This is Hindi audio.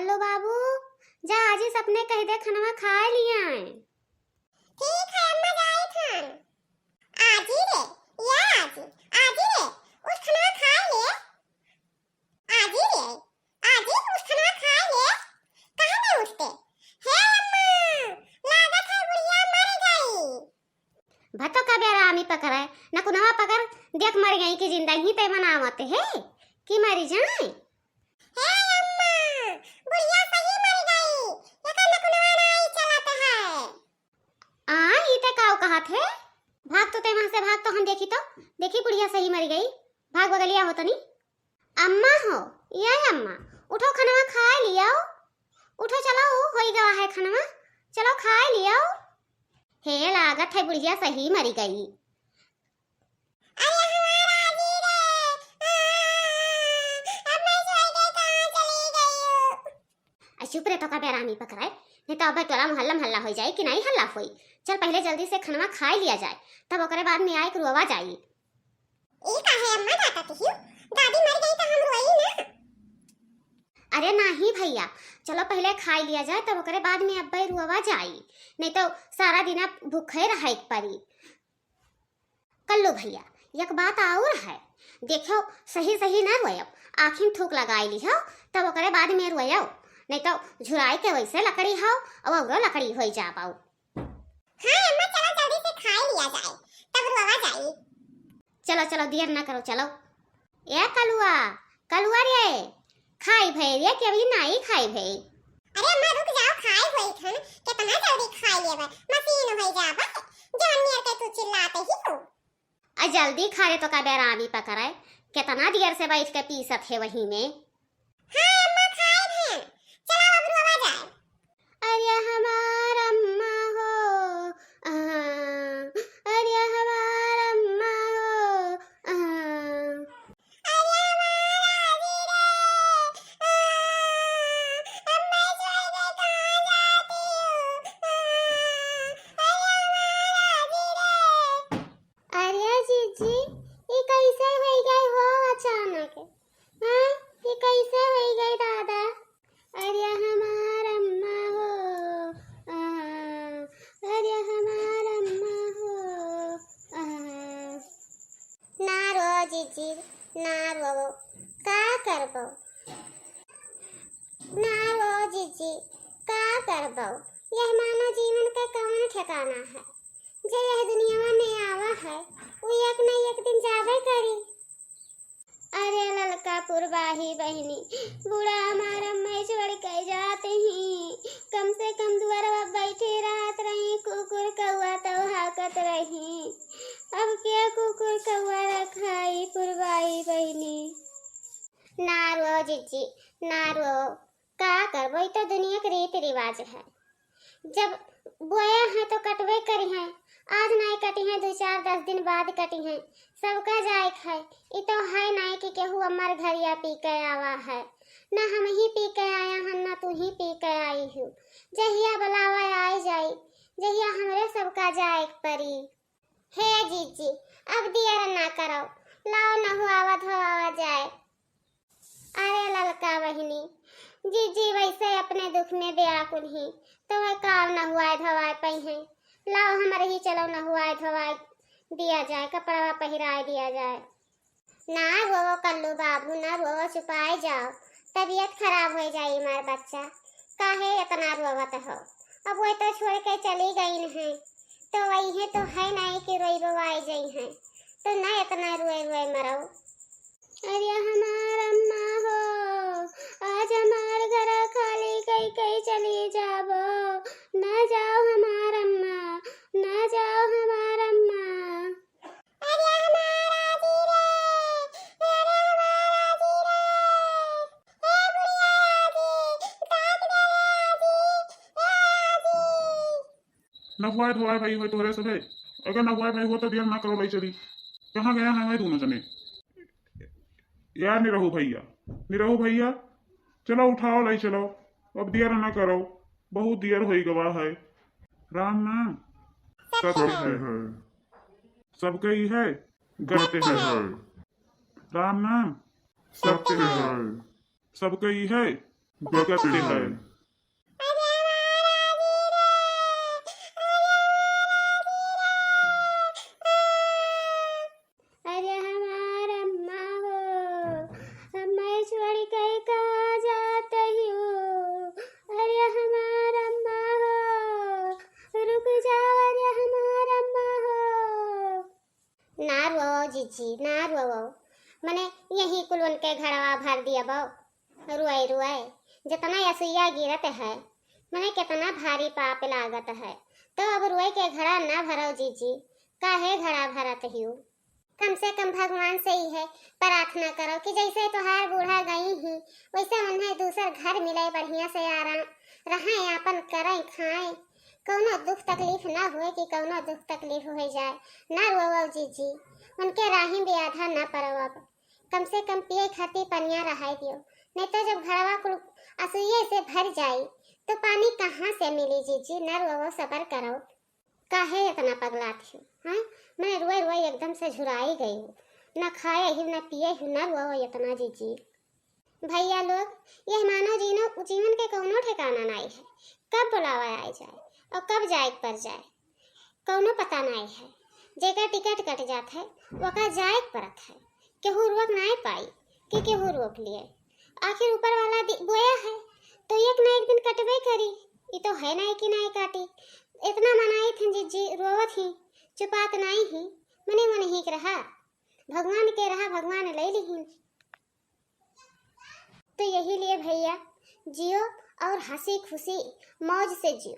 कल्लू बाबू जा आजी सपने कह दे खनवा खा लिया है। ठीक है अम्मा जाई थन। आजी रे या आजी आजी रे उस खनवा खा ले। आजी रे आजी उस खनवा खा ले। कहां में उठते हे अम्मा लागत है बुढ़िया मर गई। भतो का बेरा आमी पकड़े न कुनवा पकड़ देख मर गई कि जिंदगी ते मनावत है कि मरी जाए। हे अम्मा बुढ़िया सही मर गई। एका न कुनवा नहीं चलत है। ई ते काऊ कहा थे भाग तो ते वहां से भाग तो हम देखी बुढ़िया सही मर गई। भाग बगलिया हो तो नहीं अम्मा हो या अम्मा उठो खनवा खा लियो। उठो चलो होई गवा है खनवा चलो खा लियो। हे लागत है बुढ़िया सही मरी गई। अरे हमारा आजी रे अब मैं सोई गई कहां चली गई। चुप रे तो का बेरामी पकड़ाए नहीं तो अब तोरा मोहल्ला हल्ला हो जाए कि नहीं हल्ला होई। चल पहले जल्दी से खनवा खा लिया जाए तब ओकरे बाद में आए रुआ जाई। ई काहे अम्मा डांटत हियो। दादी मर गई तो हम रोई ना। अरे नहीं भैया चलो पहले खा लिया जाए तब ओकरे बाद में अब्बे रुआ जाई नहीं तो सारा दिन भूखे रहे परी। कल्लू भैया एक बात और है देखो सही सही ना रोयो आखिर थूक लगाई ली हो तब ओकरे बाद में रोयो नहीं तो झुराई के वैसे लकड़ी हो और लकड़ी हो जा पाओ। हां अम्मा चलो जल्दी से खा लिया जाए तब रोवा जाई। चलो चलो देर ना करो चलो। ए कलुआ कलुआ रे खाई भई रे कि अभी नहीं खाई भई। अरे अम्मा रुक जाओ खाई होई थन कितना जल्दी खा लेबे मशीन होई जाबे जान नियर के तू चिल्लाते ही हो। आ जल्दी खा रे तो का बेरामी पकड़े कितना देर से बैठ के पीसत है वही में। हां अम्मा खाए हैं चलो अब रोवा जाए। अरे हमार अम्मा हो अरे हमार अम्मा हो अरे हमारा आजी रे अब मैं सोई गई कहां जाती हूं। अरे हमारा आजी रे। अरे जीजी ये कैसे हो गई हो अचानक हां ये कैसे हो गई दादा। अरे हमार अम्मा हो अरे हमार अम्मा हो ना रो जीजी ना रो का करबो ना रो जीजी का करबो। यह मानव जीवन का कौन ठिकाना है जे यह दुनिया में आवा है वो एक न एक दिन जावे करी। अरे ललका पुरवाही बहनी बूढ़ा हमारा मैं छोड़ के जाते ही कम से कम दुआरा बैठे रात रही कुकुर कौआ तो हाकत रही। अब क्या कुकुर कौआ रखाई पुरवाही बहनी। ना रो जीजी ना रो का करबो तो दुनिया के रीति रिवाज है। जब बोया है तो कटवे करी है आज नहीं कटी है 2-4-10 दिन बाद कटी है सबका जाए है। ये तो है नहीं कि केहू हमार घरिया पी के आवा है ना हम ही पी के आया हैं ना तू ही पी के आई हूँ। जहिया बुलावा आई जाई जहिया हमरे सबका जाए परी। हे जीजी अब दियर ना करो लाओ न हुआ धोआ जाए। अरे ललका बहनी जीजी वैसे अपने दुख में व्याकुल ही तो वह काम न हुआ धोआ पई है। लाओ हमारे ही चलो न हुआ धोआ दिया जाए कपड़ा पहराए दिया जाए। ना रो कल्लू बाबू ना रो छुपाए जाओ तबीयत खराब हो जाए हमारा बच्चा काहे इतना रोवत हो। अब वो तो छोड़ के चली गई है तो वही है तो है नहीं कि रोई रोवाई गई है तो ना इतना रोए रोए मरो। अरे हमार अम्मा हो आज हमार घर खाली कई कई चली जाबो ना जाओ हमार अम्मा ना जाओ हमार अम्मा। अरे हमारा आजी रे अरे हमारा आजी रे ए बुढ़िया आजी काट दे आजी आजी। न हुआ धोआ भाई हो तोरे सब अगर न हुआ भाई हो तो देर ना करो भाई चली कहाँ गया है भाई दोनों जने यार नहीं रहो भैया चलो उठाओ लाई चलो अब देर ना करो बहुत देर हो गवा है। राम नाम सबके है सबके ही है गाते हैं। राम नाम सबके है सबके ही है क्या पीड़े है? अरे हमारा अम्मा हो, मैं छोड़ कर कहाँ जाते हो? अरे हमारा अम्मा हो, रुक जाओ, अरे हमारा अम्मा हो। ना रो जीजी, ना रो, मने यही कुल उनके घरवा भर दिया बहु, रुआई रुआई जितना यसुइया गिरत है, मने कितना भारी पाप लागत है, तो अब रुआई के घड़ा ना भरो जीजी, काहे घड़ा भरत हियो? कम से कम भगवान से ही है प्रार्थना करो कि जैसे तोहार बूढ़ा गई ही वैसे उन्हें दूसर घर मिले, बढ़िया से आराम रहें, अपन करें खाएं, कौनो दुख तकलीफ ना हुए कि कौनो दुख तकलीफ हो जाए। ना रो जीजी, उनके राही भी आधा ना पड़ो, अब कम से कम पिए खाती पनिया रहा दियो, नहीं तो जब घरवा कुल असुइये से भर जाए तो पानी कहाँ से मिली जीजी? ना रो, सबर करो, काहे इतना पगलाती हो? हाँ, मैं रोए रोए एकदम से झुराई गई हूँ, न खाए ही न पिए ही, न रो इतना जीजी। भैया लोग, यह मानव जीवन के कौनो ठिकाना नहीं है, कब बुलावा आ जाए और कब जाए पर जाए कौनो पता नहीं है। जेका टिकट कट जात है वका जाए परत है, केहू रोक नहीं पाई कि केहू रोक लिए, आखिर ऊपर वाला बोया है तो एक न एक दिन कटवे करी, ये तो है नहीं कि नहीं काटी। इतना मनाई थी जीजी, रोवत ही चुपात नहीं ही, मने मन ही रहा, भगवान के रहा, भगवान ले ली। तो यही लिए भैया, जियो और हंसी खुशी मौज से जियो।